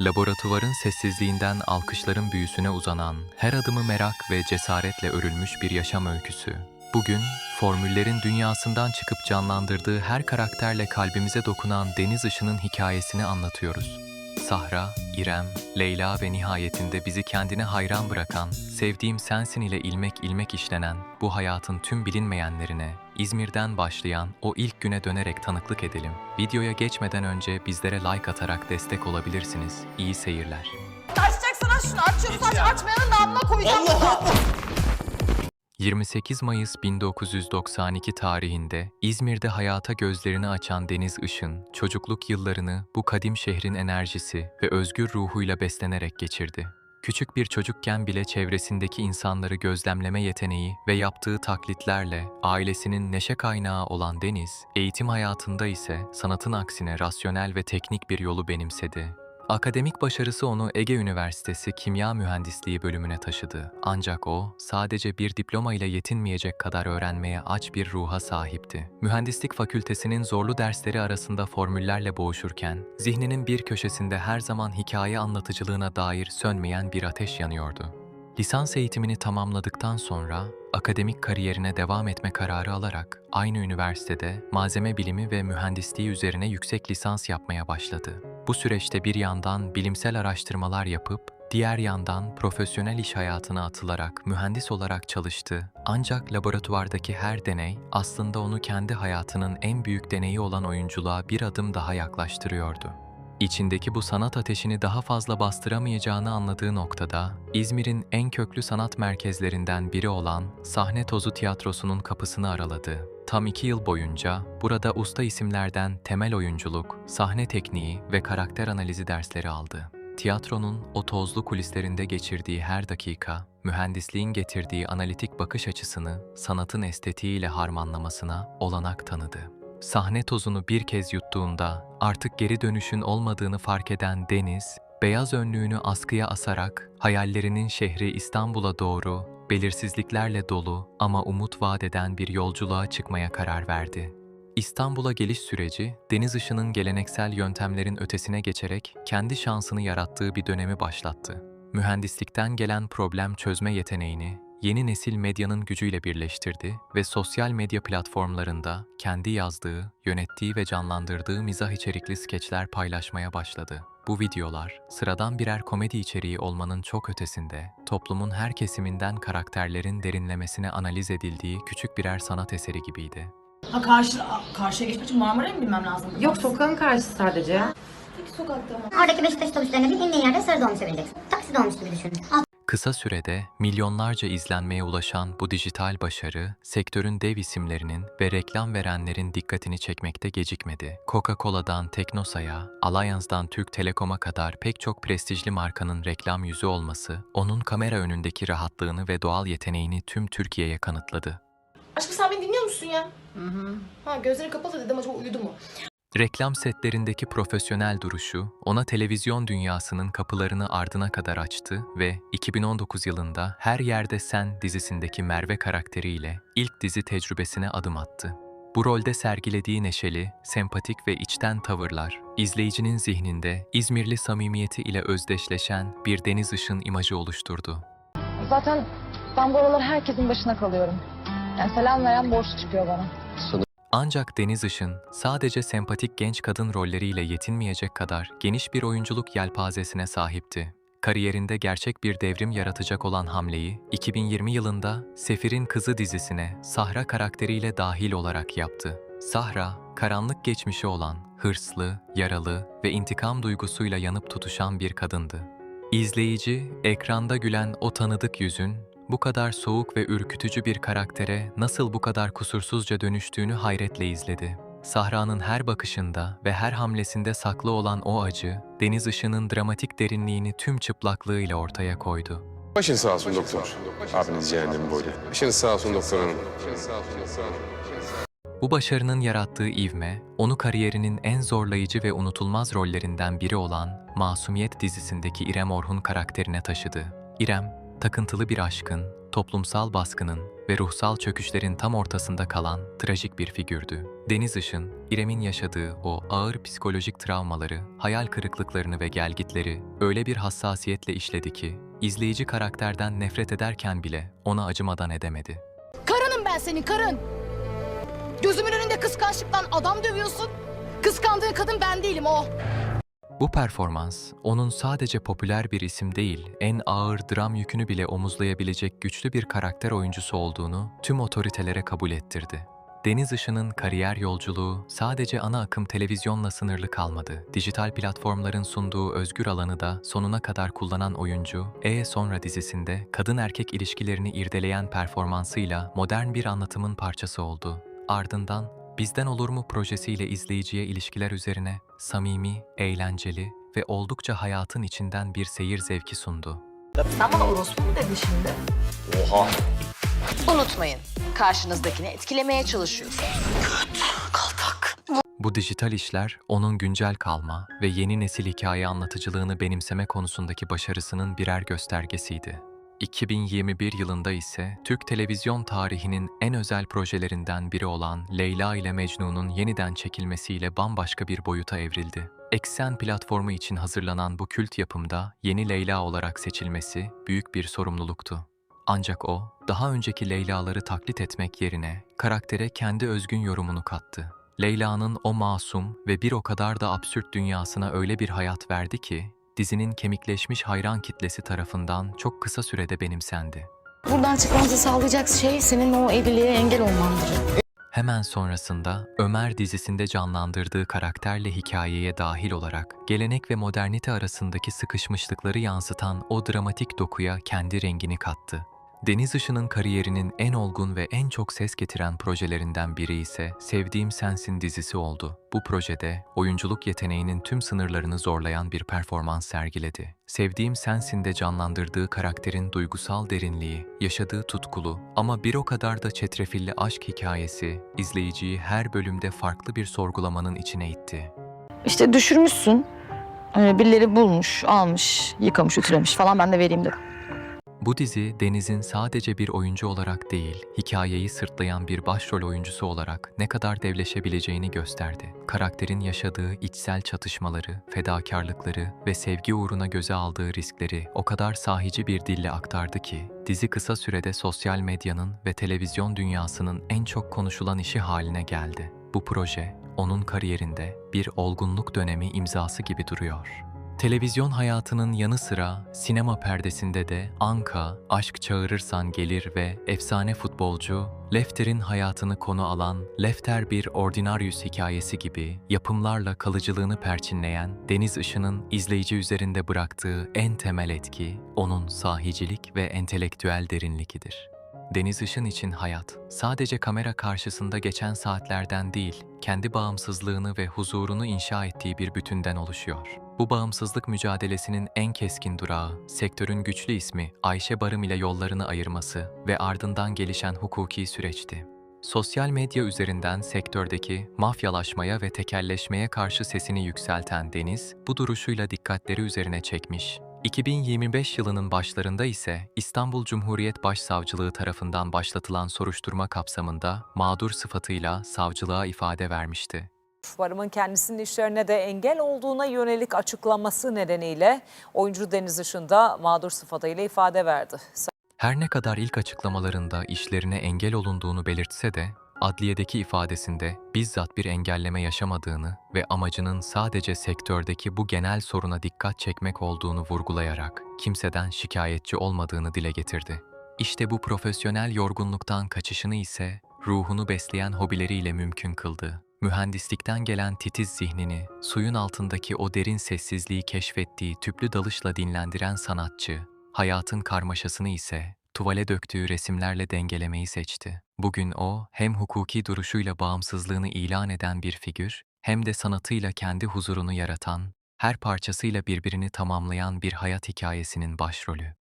Laboratuvarın sessizliğinden alkışların büyüsüne uzanan, her adımı merak ve cesaretle örülmüş bir yaşam öyküsü. Bugün, formüllerin dünyasından çıkıp canlandırdığı her karakterle kalbimize dokunan Deniz Işın'ın hikayesini anlatıyoruz. Sahra, İrem, Leyla ve nihayetinde bizi kendine hayran bırakan, Sevdiğim Sensin ile ilmek ilmek işlenen bu hayatın tüm bilinmeyenlerine, İzmir'den başlayan o ilk güne dönerek tanıklık edelim. Videoya geçmeden önce bizlere like atarak destek olabilirsiniz. İyi seyirler. Açacaksın aç şunu. Açıyorsun aç. Açmayanın namına koyacağım. 28 Mayıs 1992 tarihinde İzmir'de hayata gözlerini açan Deniz Işın, çocukluk yıllarını bu kadim şehrin enerjisi ve özgür ruhuyla beslenerek geçirdi. Küçük bir çocukken bile çevresindeki insanları gözlemleme yeteneği ve yaptığı taklitlerle ailesinin neşe kaynağı olan Deniz, eğitim hayatında ise sanatın aksine rasyonel ve teknik bir yolu benimsedi. Akademik başarısı onu Ege Üniversitesi Kimya Mühendisliği bölümüne taşıdı. Ancak o, sadece bir diploma ile yetinmeyecek kadar öğrenmeye aç bir ruha sahipti. Mühendislik fakültesinin zorlu dersleri arasında formüllerle boğuşurken, zihninin bir köşesinde her zaman hikaye anlatıcılığına dair sönmeyen bir ateş yanıyordu. Lisans eğitimini tamamladıktan sonra, akademik kariyerine devam etme kararı alarak aynı üniversitede malzeme bilimi ve mühendisliği üzerine yüksek lisans yapmaya başladı. Bu süreçte bir yandan bilimsel araştırmalar yapıp, diğer yandan profesyonel iş hayatına atılarak mühendis olarak çalıştı. Ancak laboratuvardaki her deney aslında onu kendi hayatının en büyük deneyi olan oyunculuğa bir adım daha yaklaştırıyordu. İçindeki bu sanat ateşini daha fazla bastıramayacağını anladığı noktada, İzmir'in en köklü sanat merkezlerinden biri olan Sahne Tozu Tiyatrosu'nun kapısını araladı. Tam 2 yıl boyunca burada usta isimlerden temel oyunculuk, sahne tekniği ve karakter analizi dersleri aldı. Tiyatronun o tozlu kulislerinde geçirdiği her dakika, mühendisliğin getirdiği analitik bakış açısını sanatın estetiğiyle harmanlamasına olanak tanıdı. Sahne tozunu bir kez yuttuğunda artık geri dönüşün olmadığını fark eden Deniz, beyaz önlüğünü askıya asarak hayallerinin şehri İstanbul'a doğru, belirsizliklerle dolu ama umut vaat eden bir yolculuğa çıkmaya karar verdi. İstanbul'a geliş süreci, Deniz Işın'ın geleneksel yöntemlerin ötesine geçerek kendi şansını yarattığı bir dönemi başlattı. Mühendislikten gelen problem çözme yeteneğini, yeni nesil medyanın gücüyle birleştirdi ve sosyal medya platformlarında kendi yazdığı, yönettiği ve canlandırdığı mizah içerikli skeçler paylaşmaya başladı. Bu videolar, sıradan birer komedi içeriği olmanın çok ötesinde, toplumun her kesiminden karakterlerin derinlemesine analiz edildiği küçük birer sanat eseri gibiydi. Karşıya geçmek için Marmara'ya mı binmem lazım? Yok, sokağın karşısı sadece. Peki sokakta mı? Oradaki Beşiktaş otobüslerine bir indiğin yerde sarı dolmuşa bineceksin. Taksi dolmuş gibi düşün. Kısa sürede milyonlarca izlenmeye ulaşan bu dijital başarı, sektörün dev isimlerinin ve reklam verenlerin dikkatini çekmekte gecikmedi. Coca-Cola'dan Teknosa'ya, Allianz'dan Türk Telekom'a kadar pek çok prestijli markanın reklam yüzü olması, onun kamera önündeki rahatlığını ve doğal yeteneğini tüm Türkiye'ye kanıtladı. Aşkım sen beni dinliyor musun ya? Ha gözleri kapalı dedim, acaba uyudu mu? Reklam setlerindeki profesyonel duruşu, ona televizyon dünyasının kapılarını ardına kadar açtı ve 2019 yılında Her Yerde Sen dizisindeki Merve karakteriyle ilk dizi tecrübesine adım attı. Bu rolde sergilediği neşeli, sempatik ve içten tavırlar, izleyicinin zihninde İzmirli samimiyeti ile özdeşleşen bir Deniz Işın imajı oluşturdu. Zaten ben bu aralar herkesin başına kalıyorum. Yani selam veren borçlu çıkıyor bana. Ancak Deniz Işın sadece sempatik genç kadın rolleriyle yetinmeyecek kadar geniş bir oyunculuk yelpazesine sahipti. Kariyerinde gerçek bir devrim yaratacak olan hamleyi 2020 yılında Sefir'in Kızı dizisine Sahra karakteriyle dahil olarak yaptı. Sahra, karanlık geçmişi olan, hırslı, yaralı ve intikam duygusuyla yanıp tutuşan bir kadındı. İzleyici, ekranda gülen o tanıdık yüzün, bu kadar soğuk ve ürkütücü bir karaktere nasıl bu kadar kusursuzca dönüştüğünü hayretle izledi. Sahra'nın her bakışında ve her hamlesinde saklı olan o acı, Deniz Işın'ın dramatik derinliğini tüm çıplaklığıyla ortaya koydu. Başın sağ olsun doktor. Abiniz cehennem boylu. Başınız sağ olsun doktor hanım. Bu başarının yarattığı ivme, onu kariyerinin en zorlayıcı ve unutulmaz rollerinden biri olan Masumiyet dizisindeki İrem Orhun karakterine taşıdı. İrem, takıntılı bir aşkın, toplumsal baskının ve ruhsal çöküşlerin tam ortasında kalan trajik bir figürdü. Deniz Işın, İrem'in yaşadığı o ağır psikolojik travmaları, hayal kırıklıklarını ve gelgitleri öyle bir hassasiyetle işledi ki, izleyici karakterden nefret ederken bile ona acımadan edemedi. Karınım ben senin, karın. Gözümün önünde kıskançlıktan adam dövüyorsun. Kıskandığın kadın ben değilim, o. Bu performans, onun sadece popüler bir isim değil, en ağır dram yükünü bile omuzlayabilecek güçlü bir karakter oyuncusu olduğunu tüm otoritelere kabul ettirdi. Deniz Işın'ın kariyer yolculuğu sadece ana akım televizyonla sınırlı kalmadı. Dijital platformların sunduğu özgür alanı da sonuna kadar kullanan oyuncu, Sonra dizisinde kadın erkek ilişkilerini irdeleyen performansıyla modern bir anlatımın parçası oldu. Ardından Bizden Olur mu projesiyle izleyiciye ilişkiler üzerine samimi, eğlenceli ve oldukça hayatın içinden bir seyir zevki sundu. Sen bana orospu mu dedin şimdi? Oha. Unutmayın, karşınızdakini etkilemeye çalışıyorsunuz. Kaltak. Bu dijital işler, onun güncel kalma ve yeni nesil hikaye anlatıcılığını benimseme konusundaki başarısının birer göstergesiydi. 2021 yılında ise Türk televizyon tarihinin en özel projelerinden biri olan Leyla ile Mecnun'un yeniden çekilmesiyle bambaşka bir boyuta evrildi. Eksen platformu için hazırlanan bu kült yapımda yeni Leyla olarak seçilmesi büyük bir sorumluluktu. Ancak o, daha önceki Leyla'ları taklit etmek yerine karaktere kendi özgün yorumunu kattı. Leyla'nın o masum ve bir o kadar da absürt dünyasına öyle bir hayat verdi ki, dizinin kemikleşmiş hayran kitlesi tarafından çok kısa sürede benimsendi. Buradan çıkmamızı sağlayacak şey senin o evliliğe engel olmandır. Hemen sonrasında Ömer dizisinde canlandırdığı karakterle hikayeye dahil olarak gelenek ve modernite arasındaki sıkışmışlıkları yansıtan o dramatik dokuya kendi rengini kattı. Deniz Işın'ın kariyerinin en olgun ve en çok ses getiren projelerinden biri ise Sevdiğim Sensin dizisi oldu. Bu projede oyunculuk yeteneğinin tüm sınırlarını zorlayan bir performans sergiledi. Sevdiğim Sensin'de canlandırdığı karakterin duygusal derinliği, yaşadığı tutkulu ama bir o kadar da çetrefilli aşk hikayesi izleyiciyi her bölümde farklı bir sorgulamanın içine itti. İşte düşürmüşsün. Birileri bulmuş, almış, yıkamış, ütülemiş falan, ben de vereyim dedim. Bu dizi, Deniz'in sadece bir oyuncu olarak değil, hikayeyi sırtlayan bir başrol oyuncusu olarak ne kadar devleşebileceğini gösterdi. Karakterin yaşadığı içsel çatışmaları, fedakarlıkları ve sevgi uğruna göze aldığı riskleri o kadar sahici bir dille aktardı ki, dizi kısa sürede sosyal medyanın ve televizyon dünyasının en çok konuşulan işi haline geldi. Bu proje, onun kariyerinde bir olgunluk dönemi imzası gibi duruyor. Televizyon hayatının yanı sıra sinema perdesinde de Anka, Aşk Çağırırsan Gelir ve efsane futbolcu Lefter'in hayatını konu alan Lefter bir Ordinarius hikayesi gibi yapımlarla kalıcılığını perçinleyen Deniz Işın'ın izleyici üzerinde bıraktığı en temel etki onun sahicilik ve entelektüel derinliğidir. Deniz Işın için hayat, sadece kamera karşısında geçen saatlerden değil, kendi bağımsızlığını ve huzurunu inşa ettiği bir bütünden oluşuyor. Bu bağımsızlık mücadelesinin en keskin durağı, sektörün güçlü ismi Ayşe Barım ile yollarını ayırması ve ardından gelişen hukuki süreçti. Sosyal medya üzerinden sektördeki mafyalaşmaya ve tekelleşmeye karşı sesini yükselten Deniz, bu duruşuyla dikkatleri üzerine çekmiş. 2025 yılının başlarında ise İstanbul Cumhuriyet Başsavcılığı tarafından başlatılan soruşturma kapsamında mağdur sıfatıyla savcılığa ifade vermişti. Barım'ın kendisinin işlerine de engel olduğuna yönelik açıklaması nedeniyle oyuncu Deniz Işın da mağdur sıfatıyla ifade verdi. Her ne kadar ilk açıklamalarında işlerine engel olunduğunu belirtse de, adliyedeki ifadesinde bizzat bir engelleme yaşamadığını ve amacının sadece sektördeki bu genel soruna dikkat çekmek olduğunu vurgulayarak kimseden şikayetçi olmadığını dile getirdi. İşte bu profesyonel yorgunluktan kaçışını ise ruhunu besleyen hobileriyle mümkün kıldı. Mühendislikten gelen titiz zihnini, suyun altındaki o derin sessizliği keşfettiği tüplü dalışla dinlendiren sanatçı, hayatın karmaşasını ise tuvale döktüğü resimlerle dengelemeyi seçti. Bugün o, hem hukuki duruşuyla bağımsızlığını ilan eden bir figür, hem de sanatıyla kendi huzurunu yaratan, her parçasıyla birbirini tamamlayan bir hayat hikayesinin başrolü.